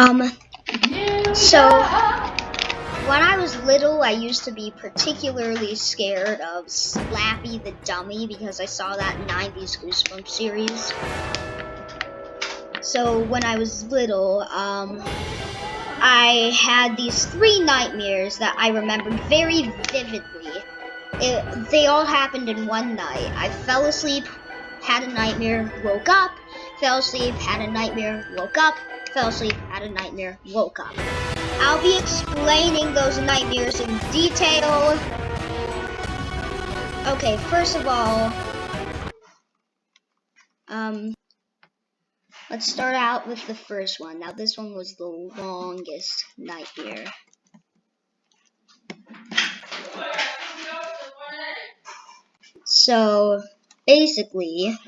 So when I was little, I used to be particularly scared of Slappy the Dummy because I saw that 90s Goosebumps series. So when I was little, I had these 3 nightmares that I remembered very vividly. They all happened in one night. I fell asleep, had a nightmare, woke up, fell asleep, had a nightmare, woke up, fell asleep, had a nightmare, woke up. I'll be explaining those nightmares in detail. Okay, first of all, let's start out with the first one. Now, this one was the longest nightmare. So, basically,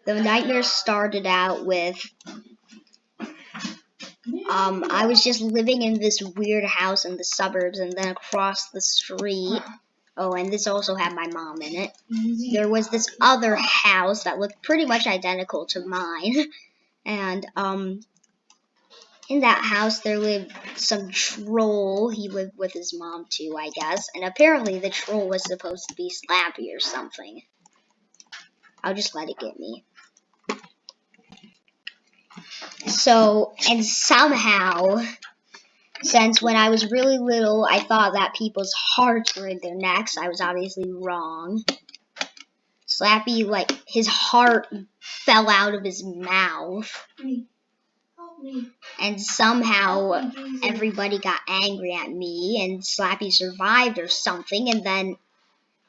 the nightmare started out with, I was just living in this weird house in the suburbs, and then across the street, oh, and this also had my mom in it, there was this other house that looked pretty much identical to mine, and, in that house there lived some troll. He lived with his mom too, I guess, and apparently the troll was supposed to be Slappy or something. I'll just let it get me. So, and somehow, since when I was really little, I thought that people's hearts were in their necks, I was obviously wrong. Slappy, like, his heart fell out of his mouth. And somehow, everybody got angry at me, and Slappy survived or something, and then,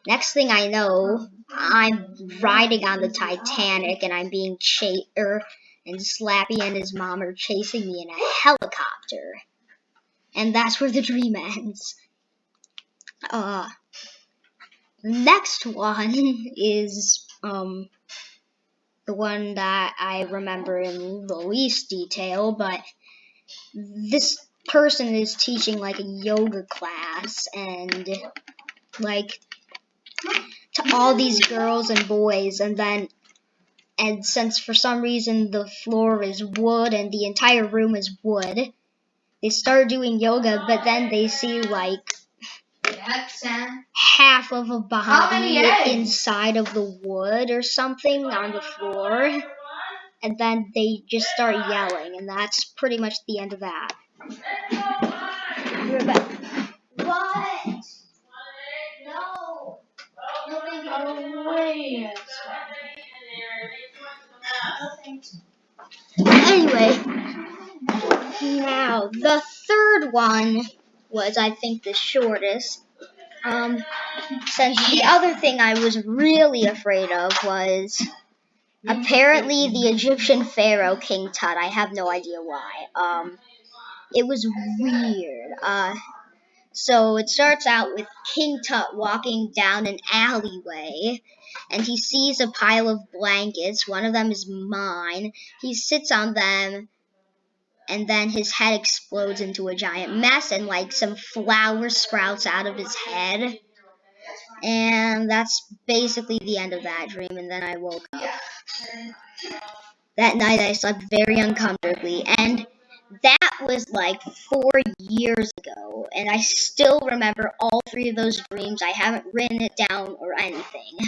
next thing I know, I'm riding on the Titanic, and I'm being chased, and Slappy and his mom are chasing me in a helicopter. And that's where the dream ends. Next one is, the one that I remember in the least detail, but this person is teaching, like, a yoga class, and, like, to all these girls and boys, and since for some reason the floor is wood and the entire room is wood, they start doing yoga, but then they see, like, half of a body inside of the wood or something on the floor, and then they just start yelling, and that's pretty much the end of that. What? No. Anyway, now the third one was, I think, the shortest. Since the other thing I was really afraid of was apparently the Egyptian pharaoh King Tut. I have no idea why. It was weird. So it starts out with King Tut walking down an alleyway, and he sees a pile of blankets. One of them is mine. He sits on them, and then his head explodes into a giant mess, and, like, some flower sprouts out of his head. And that's basically the end of that dream, and then I woke up. That night I slept very uncomfortably, and that was like 4 years ago, and I still remember all 3 of those dreams. I haven't written it down or anything.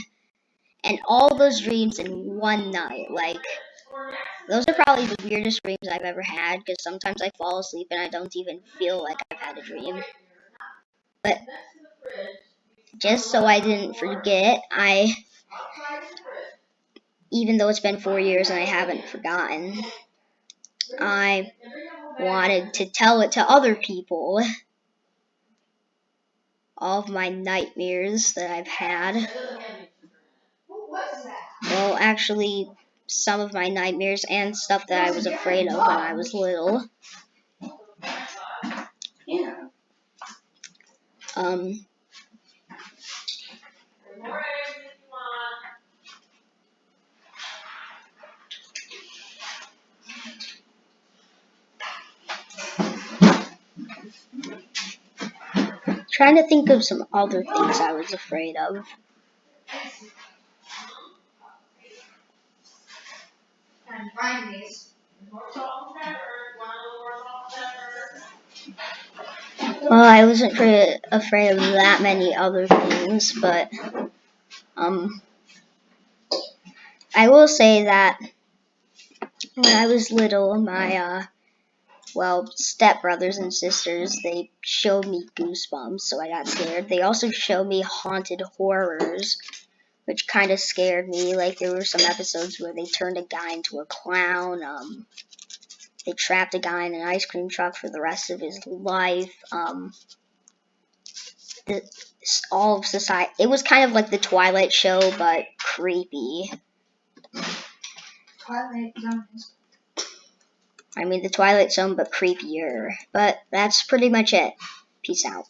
And all those dreams in one night, like, those are probably the weirdest dreams I've ever had, because sometimes I fall asleep and I don't even feel like I've had a dream. But just so I didn't forget, even though it's been 4 years and I haven't forgotten, I wanted to tell it to other people, all of my nightmares that I've had. Well, actually, some of my nightmares and stuff that I was afraid of when I was little. Trying to think of some other things I was afraid of. Well, I wasn't afraid of that many other things, but I will say that when I was little, my stepbrothers and sisters, they showed me Goosebumps, so I got scared. They also showed me haunted horrors, which kind of scared me. Like, there were some episodes where they turned a guy into a clown. They trapped a guy in an ice cream truck for the rest of his life. All of society. It was kind of like the Twilight Show, but creepy. I mean, the Twilight Zone, but creepier. But that's pretty much it. Peace out.